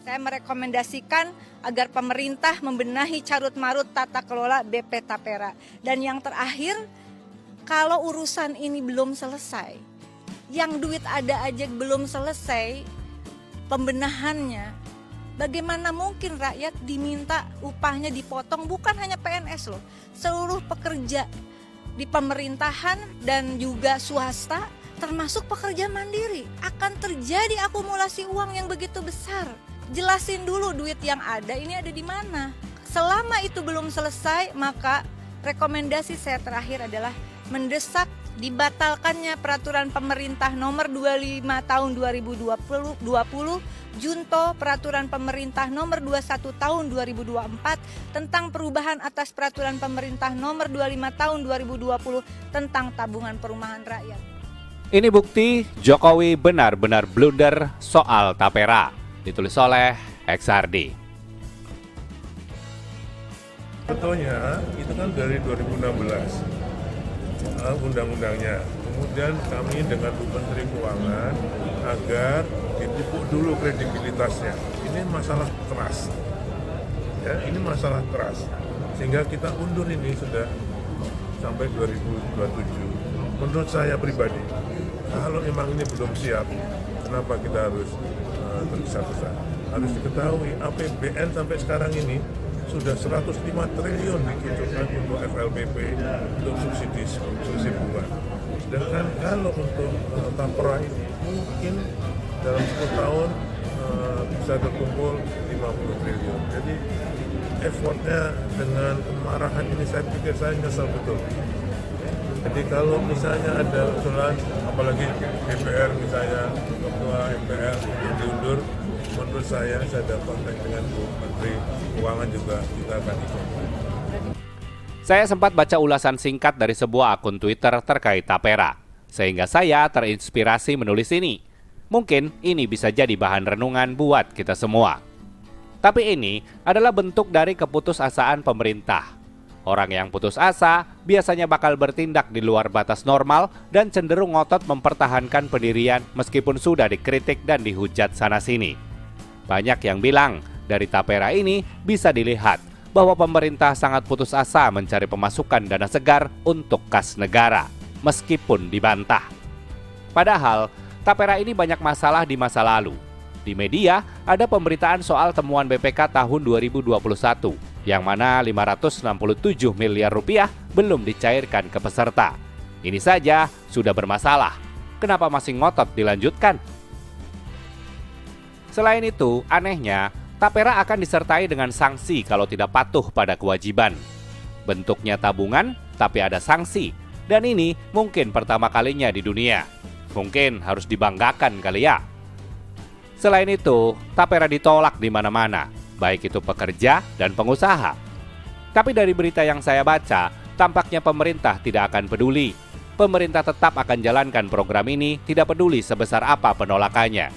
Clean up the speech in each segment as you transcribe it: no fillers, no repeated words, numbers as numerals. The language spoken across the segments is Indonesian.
Saya merekomendasikan agar pemerintah membenahi carut-marut tata kelola BP Tapera. Dan yang terakhir, kalau urusan ini belum selesai, yang duit ada aja belum selesai pembenahannya, bagaimana mungkin rakyat diminta upahnya dipotong? Bukan hanya PNS loh, seluruh pekerja di pemerintahan dan juga swasta, termasuk pekerja mandiri, akan terjadi akumulasi uang yang begitu besar. Jelasin dulu duit yang ada ini ada di mana. Selama itu belum selesai, maka rekomendasi saya terakhir adalah mendesak dibatalkannya peraturan pemerintah nomor 25 tahun 2020, junto peraturan pemerintah nomor 21 tahun 2024 tentang perubahan atas peraturan pemerintah nomor 25 tahun 2020 tentang tabungan perumahan rakyat. Ini bukti Jokowi benar-benar blunder soal Tapera. Ditulis oleh XRD. Betulnya itu kan dari 2016 undang-undangnya. Kemudian kami dengan Bu Menteri Keuangan agar dipupuk dulu kredibilitasnya. Ini masalah keras. Ya, ini masalah keras. Sehingga kita undur ini sudah sampai 2027. Menurut saya pribadi, kalau memang ini belum siap, kenapa kita harus tergesa-gesa? Harus diketahui APBN sampai sekarang ini sudah 105 triliun dikucurkan untuk FLPP, untuk subsidi bunga. Sedangkan kalau untuk Tapera ini mungkin dalam 10 tahun bisa terkumpul 50 triliun. Jadi effortnya dengan kemarahan ini saya pikir saya nyesal betul. Jadi kalau misalnya ada usulan, apalagi DPR misalnya, Ketua MPR diundur, menurut saya ada kontak dengan Bu Menteri Keuangan juga kita akan ikut. Saya sempat baca ulasan singkat dari sebuah akun Twitter terkait Tapera, sehingga saya terinspirasi menulis ini. Mungkin ini bisa jadi bahan renungan buat kita semua. Tapi ini adalah bentuk dari keputusasaan pemerintah. Orang yang putus asa biasanya bakal bertindak di luar batas normal dan cenderung ngotot mempertahankan pendirian meskipun sudah dikritik dan dihujat sana-sini. Banyak yang bilang dari Tapera ini bisa dilihat bahwa pemerintah sangat putus asa mencari pemasukan dana segar untuk kas negara, meskipun dibantah. Padahal, Tapera ini banyak masalah di masa lalu. Di media, ada pemberitaan soal temuan BPK tahun 2021, yang mana 567 miliar rupiah belum dicairkan ke peserta. Ini saja sudah bermasalah. Kenapa masih ngotot dilanjutkan? Selain itu, anehnya, Tapera akan disertai dengan sanksi kalau tidak patuh pada kewajiban. Bentuknya tabungan, tapi ada sanksi. Dan ini mungkin pertama kalinya di dunia. Mungkin harus dibanggakan kali ya. Selain itu, Tapera ditolak di mana-mana, baik itu pekerja dan pengusaha. Tapi dari berita yang saya baca, tampaknya pemerintah tidak akan peduli. Pemerintah tetap akan jalankan program ini, tidak peduli sebesar apa penolakannya.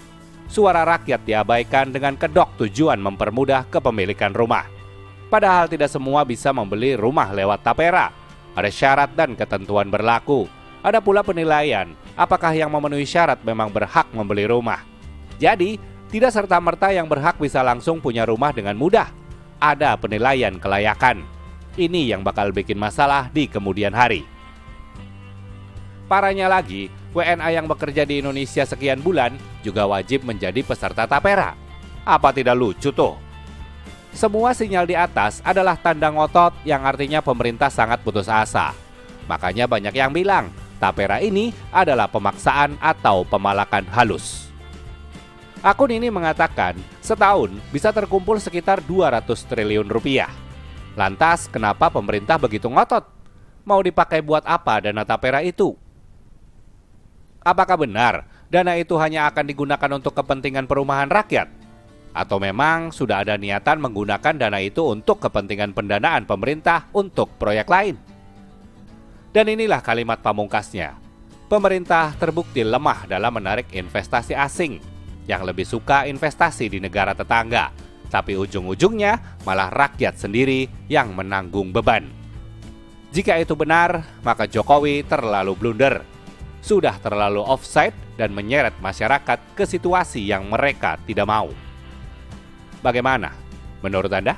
Suara rakyat diabaikan dengan kedok tujuan mempermudah kepemilikan rumah. Padahal tidak semua bisa membeli rumah lewat Tapera. Ada syarat dan ketentuan berlaku. Ada pula penilaian, apakah yang memenuhi syarat memang berhak membeli rumah. Jadi, tidak serta-merta yang berhak bisa langsung punya rumah dengan mudah. Ada penilaian kelayakan. Ini yang bakal bikin masalah di kemudian hari. Parahnya lagi, WNA yang bekerja di Indonesia sekian bulan juga wajib menjadi peserta Tapera. Apa tidak lucu tuh? Semua sinyal di atas adalah tanda ngotot yang artinya pemerintah sangat putus asa. Makanya banyak yang bilang, Tapera ini adalah pemaksaan atau pemalakan halus. Akun ini mengatakan setahun bisa terkumpul sekitar 200 triliun rupiah. Lantas kenapa pemerintah begitu ngotot? Mau dipakai buat apa dana Tapera itu? Apakah benar dana itu hanya akan digunakan untuk kepentingan perumahan rakyat? Atau memang sudah ada niatan menggunakan dana itu untuk kepentingan pendanaan pemerintah untuk proyek lain? Dan inilah kalimat pamungkasnya. Pemerintah terbukti lemah dalam menarik investasi asing, yang lebih suka investasi di negara tetangga, tapi ujung-ujungnya malah rakyat sendiri yang menanggung beban. Jika itu benar, maka Jokowi terlalu blunder. Sudah terlalu offside dan menyeret masyarakat ke situasi yang mereka tidak mau. Bagaimana? Menurut Anda?